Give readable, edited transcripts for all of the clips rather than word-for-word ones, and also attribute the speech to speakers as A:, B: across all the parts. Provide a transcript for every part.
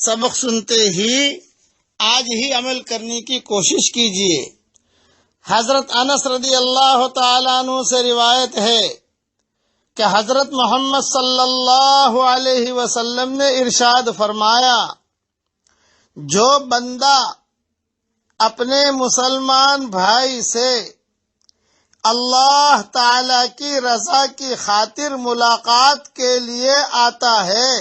A: سبق سنتے ہی آج ہی عمل کرنے کی کوشش کیجیے۔ حضرت انس رضی اللہ تعالیٰ عنہ سے روایت ہے کہ حضرت محمد صلی اللہ علیہ وسلم نے ارشاد فرمایا، جو بندہ اپنے مسلمان بھائی سے اللہ تعالی کی رضا کی خاطر ملاقات کے لیے آتا ہے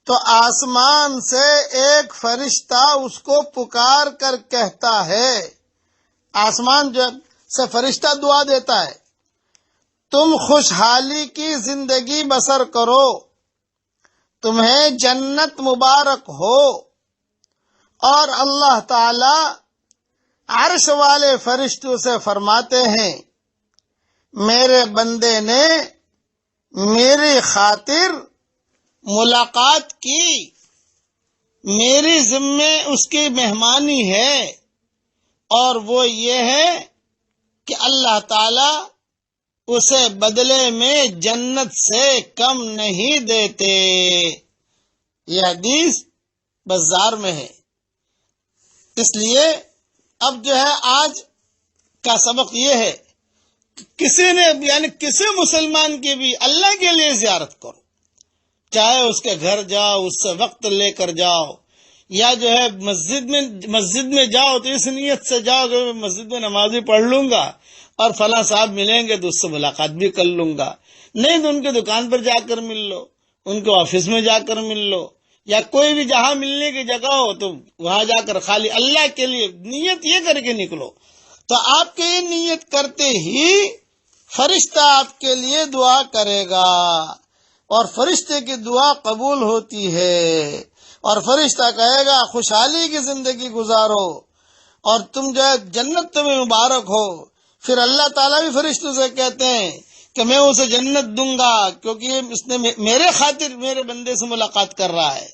A: تو آسمان سے ایک فرشتہ اس کو پکار کر کہتا ہے، آسمان سے فرشتہ دعا دیتا ہے، تم خوشحالی کی زندگی بسر کرو، تمہیں جنت مبارک ہو۔ اور اللہ تعالی عرش والے فرشتوں سے فرماتے ہیں، میرے بندے نے میری خاطر ملاقات کی، میری ذمے اس کی مہمانی ہے، اور وہ یہ ہے کہ اللہ تعالی اسے بدلے میں جنت سے کم نہیں دیتے۔ یہ حدیث بازار میں ہے۔ اس لیے اب جو ہے آج کا سبق یہ ہے کہ کسی نے یعنی کسی مسلمان کی بھی اللہ کے لیے زیارت کرو، چاہے اس کے گھر جاؤ، اس سے وقت لے کر جاؤ، یا جو ہے مسجد میں جاؤ تو اس نیت سے جاؤ کہ میں مسجد میں نمازی پڑھ لوں گا اور فلاں صاحب ملیں گے تو اس سے ملاقات بھی کر لوں گا، نہیں تو ان کے دکان پر جا کر مل لو، ان کے آفس میں جا کر مل لو، یا کوئی بھی جہاں ملنے کی جگہ ہو تو وہاں جا کر خالی اللہ کے لیے نیت یہ کر کے نکلو، تو آپ کے یہ نیت کرتے ہی فرشتہ آپ کے لیے دعا کرے گا، اور فرشتے کی دعا قبول ہوتی ہے، اور فرشتہ کہے گا خوشحالی کی زندگی گزارو اور تم جو ہے جنت تمہیں مبارک ہو۔ پھر اللہ تعالیٰ بھی فرشتوں سے کہتے ہیں کہ میں اسے جنت دوں گا کیونکہ اس نے میرے خاطر میرے بندے سے ملاقات کر رہا ہے۔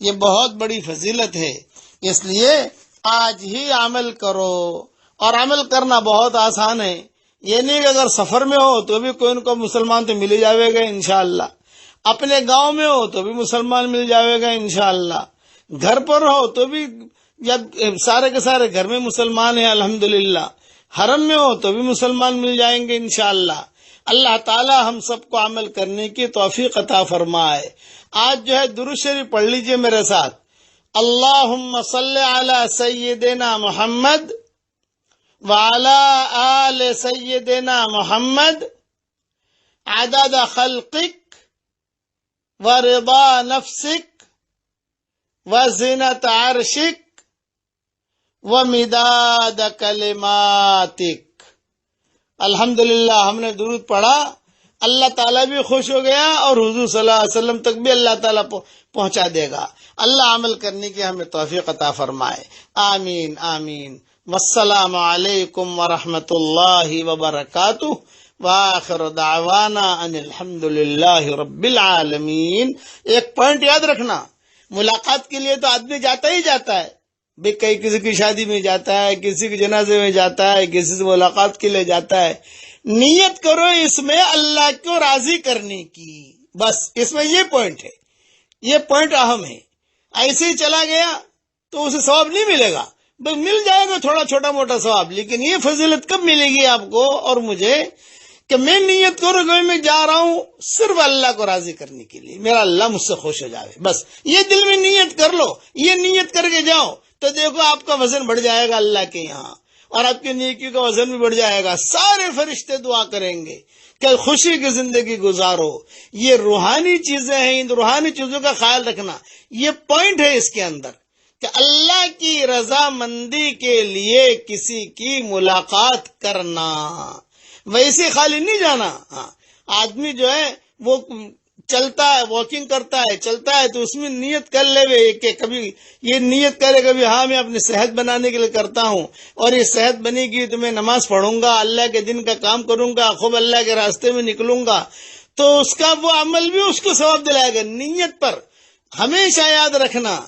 A: یہ بہت بڑی فضیلت ہے، اس لیے آج ہی عمل کرو، اور عمل کرنا بہت آسان ہے۔ یہ نہیں کہ اگر سفر میں ہو تو بھی کوئی نہ کوئی مسلمان تو مل جاوے گا انشاءاللہ، اپنے گاؤں میں ہو تو بھی مسلمان مل جاوے گا انشاءاللہ، گھر پر ہو تو بھی جب سارے کے سارے گھر میں مسلمان ہیں الحمدللہ، حرم میں ہو تو بھی مسلمان مل جائیں گے انشاءاللہ۔ اللہ تعالی ہم سب کو عمل کرنے کی توفیق عطا فرمائے۔ آج جو ہے درود شریف پڑھ لیجئے میرے ساتھ، اللہم صلی علی سیدنا محمد وعلی آل سیدنا محمد عدد خلقک ورضا نفسک وزنت عرشک ومداد کلماتک۔ الحمدللہ ہم نے درود پڑھا، اللہ تعالیٰ بھی خوش ہو گیا اور حضور صلی اللہ علیہ وسلم تک بھی اللہ تعالیٰ پہنچا دے گا۔ اللہ عمل کرنے کی ہمیں توفیق عطا فرمائے، آمین آمین۔ والسلام علیکم ورحمۃ اللہ وبرکاتہ، وآخر دعوانا ان الحمدللہ رب العالمین۔ ایک پوائنٹ یاد رکھنا، ملاقات کے لیے تو آدمی جاتا ہی جاتا ہے، بھی کسی کی شادی میں جاتا ہے، کسی کے جنازے میں جاتا ہے، کسی سے ملاقات کے لیے جاتا ہے، نیت کرو اس میں اللہ کو راضی کرنے کی، بس اس میں یہ پوائنٹ ہے، یہ پوائنٹ اہم ہے۔ ایسے ہی چلا گیا تو اسے ثواب نہیں ملے گا، بس مل جائے گا تھوڑا چھوٹا موٹا ثواب، لیکن یہ فضیلت کب ملے گی آپ کو اور مجھے کہ میں نیت کروں کہ میں جا رہا ہوں صرف اللہ کو راضی کرنے کے لیے، میرا اللہ مجھ سے خوش ہو جائے، بس یہ دل میں نیت کر لو، یہ نیت کر کے جاؤ تو دیکھو آپ کا وزن بڑھ جائے گا اللہ کے یہاں، اور آپ کی نیکی کا وزن بھی بڑھ جائے گا، سارے فرشتے دعا کریں گے کہ خوشی کی زندگی گزارو۔ یہ روحانی چیزیں ہیں، ان روحانی چیزوں کا خیال رکھنا، یہ پوائنٹ ہے اس کے اندر کہ اللہ کی رضا مندی کے لیے کسی کی ملاقات کرنا، ویسے خالی نہیں جانا۔ آدمی جو ہے وہ چلتا ہے، واکنگ کرتا ہے، چلتا ہے تو اس میں نیت کر لے کہ کبھی یہ نیت کرے کبھی ہاں میں اپنی صحت بنانے کے لیے کرتا ہوں، اور یہ صحت بنے گی تو میں نماز پڑھوں گا، اللہ کے دن کا کام کروں گا، خوب اللہ کے راستے میں نکلوں گا، تو اس کا وہ عمل بھی اس کو ثواب دلائے گا۔ نیت پر ہمیشہ یاد رکھنا،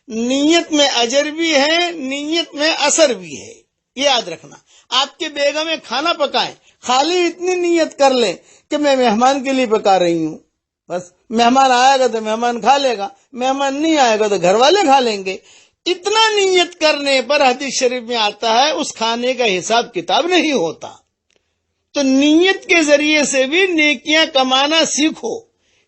A: نیت میں اجر بھی ہے، نیت میں اثر بھی ہے، یہ یاد رکھنا۔ آپ کے بیگم میں کھانا پکائیں، خالی اتنی نیت کر لیں کہ میں مہمان کے لیے پکا رہی ہوں، بس مہمان آئے گا تو مہمان کھا لے گا، مہمان نہیں آئے گا تو گھر والے کھا لیں گے۔ اتنا نیت کرنے پر حدیث شریف میں آتا ہے اس کھانے کا حساب کتاب نہیں ہوتا۔ تو نیت کے ذریعے سے بھی نیکیاں کمانا سیکھو،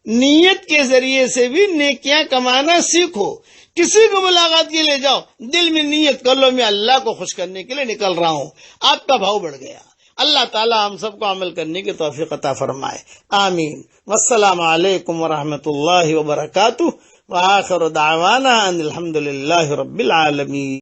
A: نیت کے ذریعے سے بھی نیکیاں کمانا سیکھو۔ کسی کو ملاقات کے لیے جاؤ، دل میں نیت کر لو میں اللہ کو خوش کرنے کے لیے نکل رہا ہوں، آپ کا بھاؤ بڑھ گیا۔ اللہ تعالی ہم سب کو عمل کرنے کی توفیق عطا فرمائے، آمین۔ والسلام علیکم ورحمۃ اللہ وبرکاتہ، وآخر دعوانا ان الحمد للہ رب العالمین۔